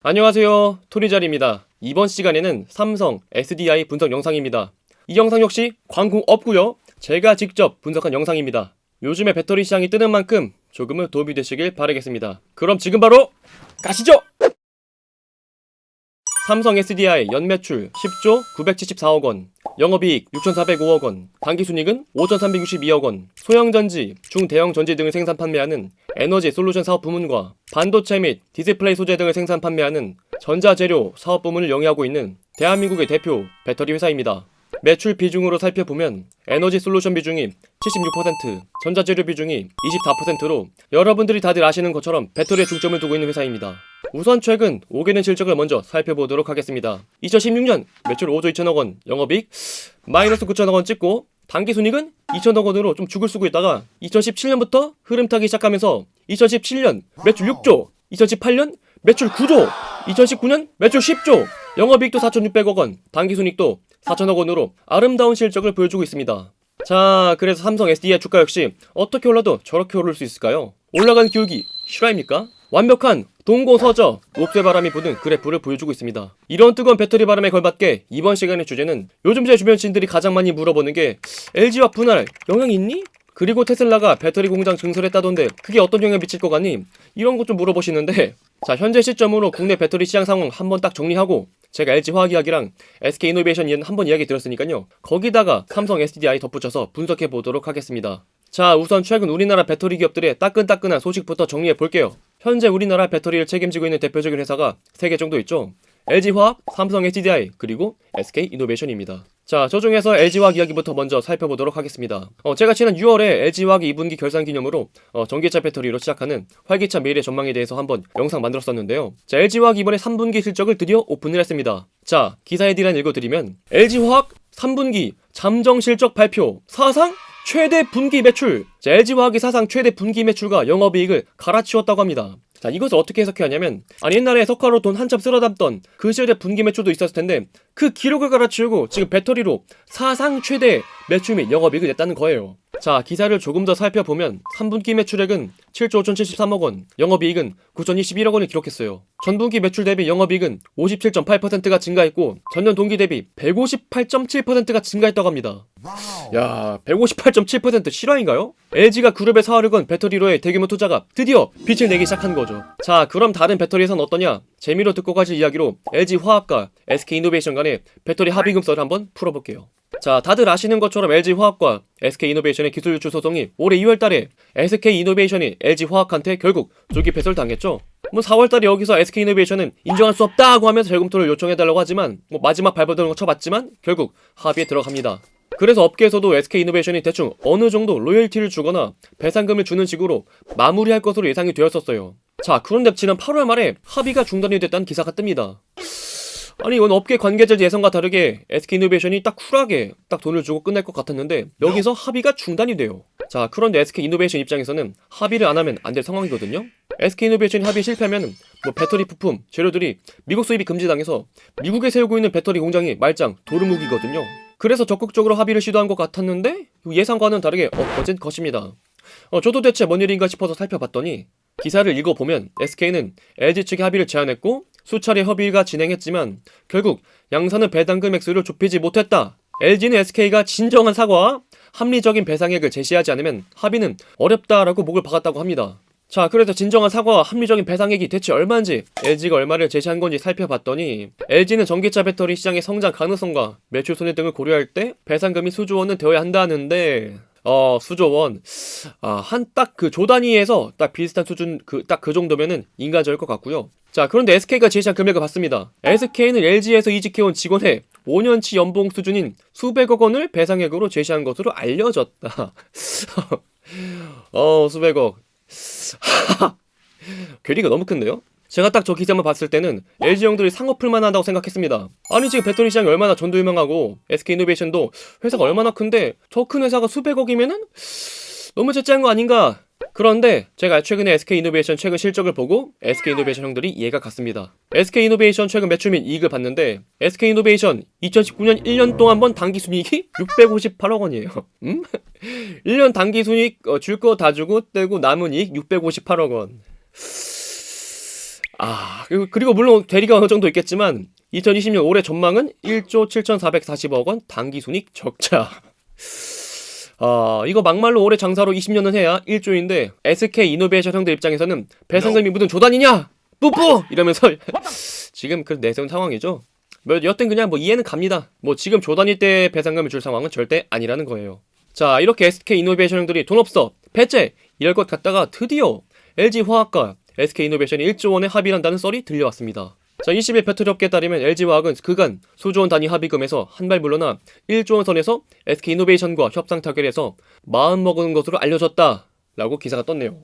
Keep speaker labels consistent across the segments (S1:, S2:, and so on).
S1: 안녕하세요, 토리자리입니다. 이번 시간에는 삼성 SDI 분석 영상입니다. 이 영상 역시 광고 없고요, 제가 직접 분석한 영상입니다. 요즘에 배터리 시장이 뜨는 만큼 조금은 도움이 되시길 바라겠습니다. 그럼 지금 바로 가시죠! 삼성 SDI 연매출 10조 974억 원, 영업이익 6,405억 원, 당기순이익은 5,362억 원, 소형전지, 중대형 전지 등을 생산 판매하는 에너지 솔루션 사업 부문과 반도체 및 디스플레이 소재 등을 생산 판매하는 전자재료 사업 부문을 영위하고 있는 대한민국의 대표 배터리 회사입니다. 매출 비중으로 살펴보면 에너지 솔루션 비중이 76%, 전자재료 비중이 24%로 여러분들이 다들 아시는 것처럼 배터리에 중점을 두고 있는 회사입니다. 우선 최근 5개년 실적을 먼저 살펴보도록 하겠습니다. 2016년 매출 5조 2천억 원, 영업이익 마이너스 9천억 원 찍고 당기순이익은 2천억 원으로 좀 죽을 쓰고 있다가 2017년부터 흐름 타기 시작하면서 2017년 매출 6조, 2018년 매출 9조, 2019년 매출 10조, 영업이익도 4,600억 원, 당기순이익도 4천억 원으로 아름다운 실적을 보여주고 있습니다. 자, 그래서 삼성 SDI 주가 역시 어떻게 올라도 저렇게 오를 수 있을까요? 올라가는 기울기 실화입니까? 완벽한 동고서저 옥새바람이 부는 그래프를 보여주고 있습니다. 이런 뜨거운 배터리 바람에 걸맞게 이번 시간의 주제는 요즘 제 주변 지인들이 가장 많이 물어보는 게 LG화 분할 영향 있니? 그리고 테슬라가 배터리 공장 증설했다던데 그게 어떤 영향을 미칠 것 같니? 이런 것 좀 물어보시는데, 자, 현재 시점으로 국내 배터리 시장 상황 한번 딱 정리하고 제가 LG화학 이야기랑 SK이노베이션 한번 이야기 드렸으니까요, 거기다가 삼성 SDI 덧붙여서 분석해보도록 하겠습니다. 자, 우선 최근 우리나라 배터리 기업들의 따끈따끈한 소식부터 정리해 볼게요. 현재 우리나라 배터리를 책임지고 있는 대표적인 회사가 3개 정도 있죠. LG화학, 삼성 SDI, 그리고 SK이노베이션입니다. 자, 저 중에서 LG화학 이야기부터 먼저 살펴보도록 하겠습니다. 제가 지난 6월에 LG화학 2분기 결산 기념으로 전기차 배터리로 시작하는 활기차 미래 전망에 대해서 한번 영상 만들었었는데요. 자, LG화학 이번에 3분기 실적을 드디어 오픈을 했습니다. 자, 기사의 디란 읽어드리면 LG화학 3분기 잠정 실적 발표, 사상 최대 분기 매출. 자, LG화학이 사상 최대 분기 매출과 영업이익을 갈아치웠다고 합니다. 자, 이것을 어떻게 해석해야 하냐면, 아니 옛날에 석화로 돈 한참 쓸어 담던 그 시절에 분기 매출도 있었을 텐데 그 기록을 갈아치우고 지금 배터리로 사상 최대 매출 및 영업이익을 냈다는 거예요. 자, 기사를 조금 더 살펴보면 3분기 매출액은 7조 5,073억 원, 영업이익은 9,021억 원을 기록했어요. 전분기 매출 대비 영업이익은 57.8%가 증가했고 전년 동기 대비 158.7%가 증가했다고 합니다. 야, 158.7% 실화인가요? LG가 그룹에 사활을 건 배터리로의 대규모 투자가 드디어 빛을 내기 시작한 거죠. 자, 그럼 다른 배터리에선 어떠냐? 재미로 듣고 가실 이야기로 LG화학과 SK이노베이션 간의 배터리 합의금썰을 한번 풀어볼게요. 자, 다들 아시는 것처럼 LG화학과 SK이노베이션의 기술 유출 소송이 올해 2월달에 SK이노베이션이 LG화학한테 결국 조기 패소를 당했죠. 4월달에 여기서 SK이노베이션은 인정할 수 없다고 하면서 재검토를 요청해달라고 하지만 마지막 발버둥을 쳐봤지만 결국 합의에 들어갑니다. 그래서 업계에서도 SK이노베이션이 대충 어느 정도 로열티를 주거나 배상금을 주는 식으로 마무리할 것으로 예상이 되었었어요. 자, 그런데 지난 8월 말에 합의가 중단이 됐다는 기사가 뜹니다. 아니, 이건 업계 관계자들 예상과 다르게 SK이노베이션이 딱 쿨하게 딱 돈을 주고 끝낼 것 같았는데 여기서 합의가 중단이 돼요. 자, 그런데 SK이노베이션 입장에서는 합의를 안 하면 안 될 상황이거든요. SK이노베이션이 합의 실패하면 배터리 부품, 재료들이 미국 수입이 금지당해서 미국에 세우고 있는 배터리 공장이 말짱 도루묵이거든요. 그래서 적극적으로 합의를 시도한 것 같았는데 예상과는 다르게 엎어진 것입니다. 저도 대체 뭔 일인가 싶어서 살펴봤더니 기사를 읽어보면 SK는 LG 측의 합의를 제안했고 수차례 협의가 진행했지만 결국 양사는 배당금 액수를 좁히지 못했다. LG는 SK가 진정한 사과와 합리적인 배상액을 제시하지 않으면 합의는 어렵다라고 목을 박았다고 합니다. 자, 그래서 진정한 사과와 합리적인 배상액이 대체 얼마인지 LG가 얼마를 제시한 건지 살펴봤더니 LG는 전기차 배터리 시장의 성장 가능성과 매출 손해 등을 고려할 때 배상금이 수조 원은 되어야 한다는데 수조 원. 한 딱 그 조 단위에서 딱 비슷한 수준 딱 그 정도면은 인간적일 것 같고요. 자, 그런데 SK가 제시한 금액을 봤습니다. SK는 LG에서 이직해온 직원의 5년치 연봉 수준인 수백억 원을 배상액으로 제시한 것으로 알려졌다. 수백억. 괴리가 너무 큰데요? 제가 딱 저 기사만 봤을 때는 LG형들이 상업을만 한다고 생각했습니다. 아니, 지금 배터리 시장이 얼마나 전도유명하고 SK이노베이션도 회사가 얼마나 큰데 저 큰 회사가 수백억이면은 너무 채째한 거 아닌가? 그런데 제가 최근에 SK이노베이션 최근 실적을 보고 SK이노베이션 형들이 이해가 갔습니다. SK이노베이션 최근 매출 및 이익을 봤는데 SK이노베이션 2019년 1년 동안 번 당기순이익이 658억 원이에요. 1년 당기순이익 줄 거 다 주고 떼고 남은 이익 658억 원. 그리고 물론 대리가 어느 정도 있겠지만 2020년 올해 전망은 1조 7,440억 원 당기순이익 적자. 이거 막말로 올해 장사로 20년은 해야 1조인데 SK 이노베이션 형들 입장에서는 배상금이 무슨 조단이냐? 뿌뿌! 이러면서 지금 그 내세운 상황이죠. 여튼 그냥 이해는 갑니다. 지금 조단일 때 배상금을 줄 상황은 절대 아니라는 거예요. 자, 이렇게 SK 이노베이션 형들이 돈 없어, 배째! 이럴 것 같다가 드디어 LG화학과 SK이노베이션이 1조 원의 합의를 한다는 썰이 들려왔습니다. 자, 20일 배터리업계에 따르면 LG화학은 그간 수조 원 단위 합의금에서 한 발 물러나 1조 원 선에서 SK이노베이션과 협상 타결해서 마음먹은 것으로 알려졌다 라고 기사가 떴네요.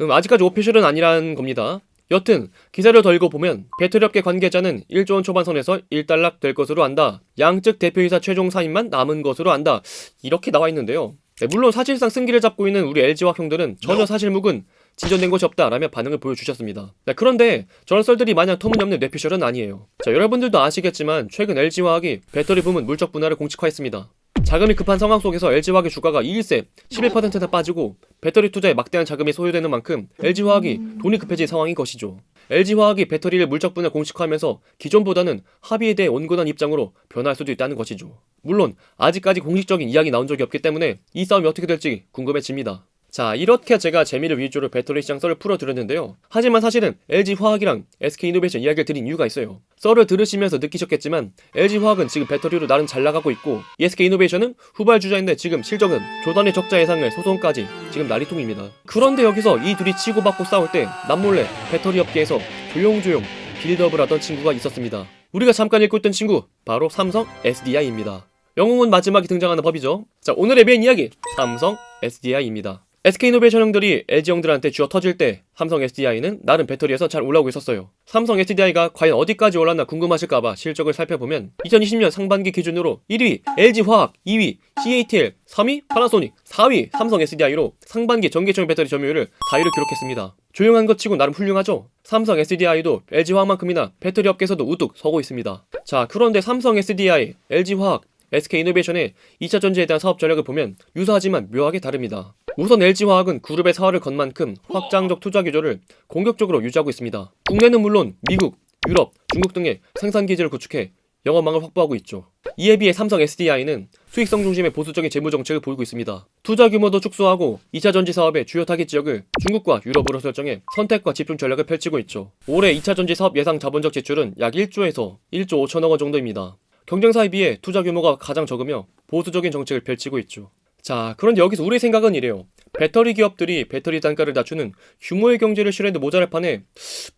S1: 아직까지 오피셜은 아니라는 겁니다. 여튼 기사를 더 읽어보면 배터리업계 관계자는 1조 원 초반 선에서 일단락 될 것으로 안다. 양측 대표이사 최종 사인만 남은 것으로 안다. 이렇게 나와 있는데요. 물론 사실상 승기를 잡고 있는 우리 LG화학 형들은 전혀 사실무근 진전된 것이 없다라며 반응을 보여주셨습니다. 그런데 저런 썰들이 마냥 터무니없는 뇌피셜은 아니에요. 자, 여러분들도 아시겠지만 최근 LG화학이 배터리 부문 물적 분할을 공식화했습니다. 자금이 급한 상황 속에서 LG화학의 주가가 2일새 11%나 빠지고 배터리 투자에 막대한 자금이 소요되는 만큼 LG화학이 돈이 급해진 상황인 것이죠. LG화학이 배터리를 물적 분할 공식화하면서 기존보다는 합의에 대해 온건한 입장으로 변할 수도 있다는 것이죠. 물론 아직까지 공식적인 이야기 나온 적이 없기 때문에 이 싸움이 어떻게 될지 궁금해집니다. 자, 이렇게 제가 재미를 위주로 배터리 시장 썰을 풀어드렸는데요. 하지만 사실은 LG화학이랑 SK이노베이션 이야기를 드린 이유가 있어요. 썰을 들으시면서 느끼셨겠지만 LG화학은 지금 배터리로 나름 잘 나가고 있고 SK이노베이션은 후발주자인데 지금 실적은 조단의 적자 예상을 소송까지 지금 난리통입니다. 그런데 여기서 이 둘이 치고받고 싸울 때 남몰래 배터리 업계에서 조용조용 빌드업을 하던 친구가 있었습니다. 우리가 잠깐 읽고 있던 친구, 바로 삼성 SDI입니다. 영웅은 마지막에 등장하는 법이죠. 자, 오늘의 메인 이야기, 삼성 SDI입니다. SK이노베이션 형들이 LG 형들한테 쥐어 터질 때 삼성 SDI는 나름 배터리에서 잘 올라오고 있었어요. 삼성 SDI가 과연 어디까지 올랐나 궁금하실까봐 실적을 살펴보면 2020년 상반기 기준으로 1위 LG화학, 2위 CATL, 3위 파나소닉, 4위 삼성 SDI로 상반기 전기총 배터리 점유율을 4위를 기록했습니다. 조용한 것 치고 나름 훌륭하죠? 삼성 SDI도 LG화학만큼이나 배터리 업계에서도 우뚝 서고 있습니다. 자, 그런데 삼성 SDI, LG화학, SK이노베이션의 2차 전지에 대한 사업 전략을 보면 유사하지만 묘하게 다릅니다. 우선 LG화학은 그룹의 사활을 건 만큼 확장적 투자 기조를 공격적으로 유지하고 있습니다. 국내는 물론 미국, 유럽, 중국 등의 생산 기지를 구축해 영업망을 확보하고 있죠. 이에 비해 삼성 SDI는 수익성 중심의 보수적인 재무 정책을 보이고 있습니다. 투자 규모도 축소하고 2차 전지 사업의 주요 타깃 지역을 중국과 유럽으로 설정해 선택과 집중 전략을 펼치고 있죠. 올해 2차 전지 사업 예상 자본적 지출은 약 1조에서 1조 5천억 원 정도입니다. 경쟁사에 비해 투자 규모가 가장 적으며 보수적인 정책을 펼치고 있죠. 자, 그런데 여기서 우리 생각은 이래요. 배터리 기업들이 배터리 단가를 낮추는 규모의 경제를 실현해도 모자랄 판에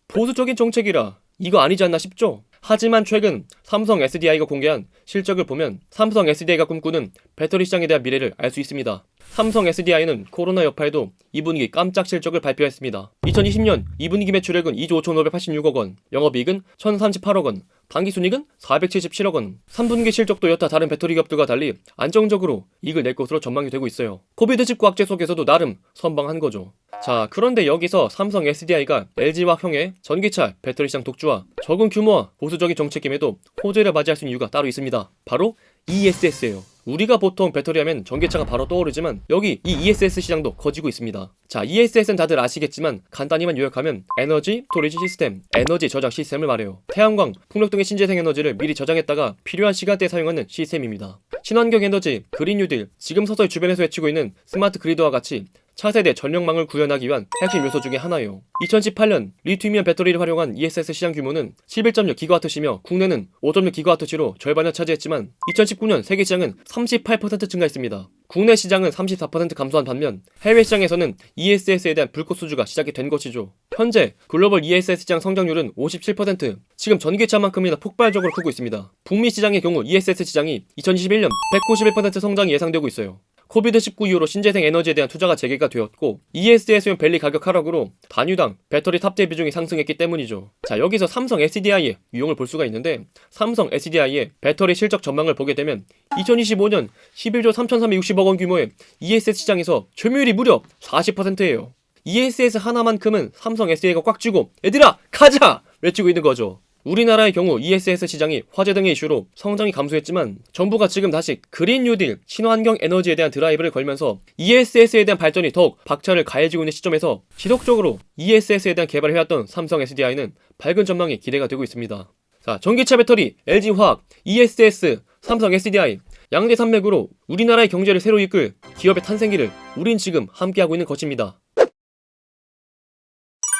S1: 보수적인 정책이라 이거 아니지 않나 싶죠? 하지만 최근 삼성 SDI가 공개한 실적을 보면 삼성 SDI가 꿈꾸는 배터리 시장에 대한 미래를 알 수 있습니다. 삼성 SDI는 코로나 여파에도 2분기 깜짝 실적을 발표했습니다. 2020년 2분기 매출액은 2조 5,586억 원, 영업이익은 1,038억 원, 당기순이익은 477억 원. 3분기 실적도 여타 다른 배터리 기업들과 달리 안정적으로 이익을 낼 것으로 전망이 되고 있어요. 코비드19 악재 속에서도 나름 선방한 거죠. 자, 그런데 여기서 삼성 SDI가 LG화학형의 전기차 배터리 시장 독주와 적은 규모와 보수적인 정책임에도 호재를 맞이할 수 있는 이유가 따로 있습니다. 바로 ESS예요. 우리가 보통 배터리 하면 전기차가 바로 떠오르지만 여기 이 ESS 시장도 커지고 있습니다. 자, ESS는 다들 아시겠지만 간단히만 요약하면 에너지 스토리지 시스템, 에너지 저장 시스템을 말해요. 태양광, 풍력 등의 신재생 에너지를 미리 저장했다가 필요한 시간대에 사용하는 시스템입니다. 친환경 에너지, 그린 뉴딜, 지금 서서히 주변에서 외치고 있는 스마트 그리드와 같이 차세대 전력망을 구현하기 위한 핵심 요소 중에 하나예요. 2018년 리튬이온 배터리를 활용한 ESS 시장 규모는 11.6GWh시며 국내는 5.6GWh로 절반을 차지했지만 2019년 세계 시장은 38% 증가했습니다. 국내 시장은 34% 감소한 반면 해외 시장에서는 ESS에 대한 불꽃 수주가 시작이 된 것이죠. 현재 글로벌 ESS 시장 성장률은 57%, 지금 전기차만큼이나 폭발적으로 크고 있습니다. 북미 시장의 경우 ESS 시장이 2021년 191% 성장이 예상되고 있어요. 코비드19 이후로 신재생 에너지에 대한 투자가 재개가 되었고 ESS용 밸리 가격 하락으로 단위당 배터리 탑재 비중이 상승했기 때문이죠. 자, 여기서 삼성 SDI의 유형을 볼 수가 있는데 삼성 SDI의 배터리 실적 전망을 보게 되면 2025년 11조 3,360억 원 규모의 ESS 시장에서 점유율이 무려 40%예요. ESS 하나만큼은 삼성 SDI가 꽉 쥐고 얘들아 가자! 외치고 있는 거죠. 우리나라의 경우 ESS 시장이 화재 등의 이슈로 성장이 감소했지만 정부가 지금 다시 그린 뉴딜, 친환경 에너지에 대한 드라이브를 걸면서 ESS에 대한 발전이 더욱 박차를 가해지고 있는 시점에서 지속적으로 ESS에 대한 개발을 해왔던 삼성 SDI는 밝은 전망이 기대가 되고 있습니다. 자, 전기차 배터리, LG화학, ESS, 삼성 SDI 양대 산맥으로 우리나라의 경제를 새로 이끌 기업의 탄생기를 우린 지금 함께하고 있는 것입니다.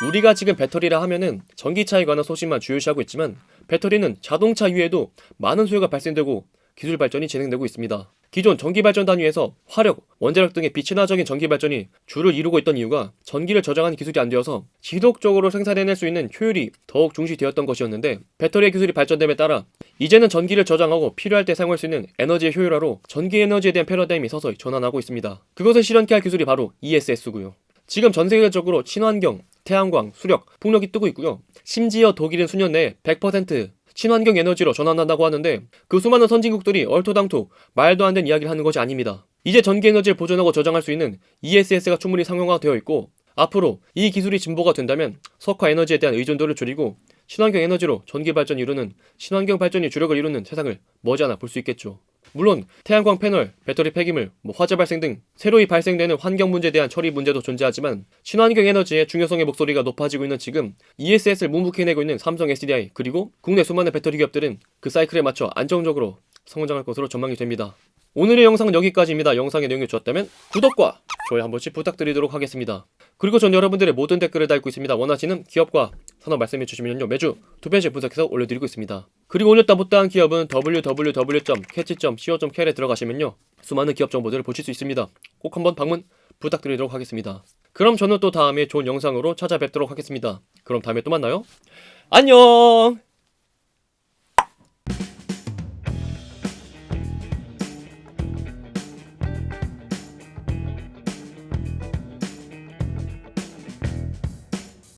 S1: 우리가 지금 배터리라 하면은 전기차에 관한 소식만 주요시하고 있지만 배터리는 자동차 위에도 많은 수요가 발생되고 기술 발전이 진행되고 있습니다. 기존 전기 발전 단위에서 화력, 원자력 등의 비친화적인 전기 발전이 주를 이루고 있던 이유가 전기를 저장하는 기술이 안 되어서 지속적으로 생산해낼 수 있는 효율이 더욱 중시되었던 것이었는데 배터리 기술이 발전됨에 따라 이제는 전기를 저장하고 필요할 때 사용할 수 있는 에너지의 효율화로 전기 에너지에 대한 패러다임이 서서히 전환하고 있습니다. 그것을 실현케 할 기술이 바로 ESS고요. 지금 전 세계적으로 친환경, 태양광, 수력, 풍력이 뜨고 있고요. 심지어 독일은 수년 내에 100% 친환경 에너지로 전환한다고 하는데 그 수많은 선진국들이 얼토당토 말도 안 되는 이야기를 하는 것이 아닙니다. 이제 전기 에너지를 보존하고 저장할 수 있는 ESS가 충분히 상용화되어 있고 앞으로 이 기술이 진보가 된다면 석화 에너지에 대한 의존도를 줄이고 친환경 에너지로 전기 발전을 이루는 친환경 발전이 주력을 이루는 세상을 머지않아 볼 수 있겠죠. 물론 태양광 패널, 배터리 폐기물, 화재 발생 등 새로이 발생되는 환경 문제에 대한 처리 문제도 존재하지만 친환경 에너지의 중요성의 목소리가 높아지고 있는 지금 ESS를 묵묵히 내고 있는 삼성 SDI 그리고 국내 수많은 배터리 기업들은 그 사이클에 맞춰 안정적으로 성장할 것으로 전망이 됩니다. 오늘의 영상은 여기까지입니다. 영상의 내용이 좋았다면 구독과 좋아요 한 번씩 부탁드리도록 하겠습니다. 그리고 전 여러분들의 모든 댓글을 달고 있습니다. 원하시는 기업과 산업 말씀해 주시면요 매주 2편씩 분석해서 올려드리고 있습니다. 그리고 오늘 못다한 기업은 www.catch.co.kr에 들어가시면요 수많은 기업 정보들을 보실 수 있습니다. 꼭 한번 방문 부탁드리도록 하겠습니다. 그럼 저는 또 다음에 좋은 영상으로 찾아뵙도록 하겠습니다. 그럼 다음에 또 만나요. 안녕.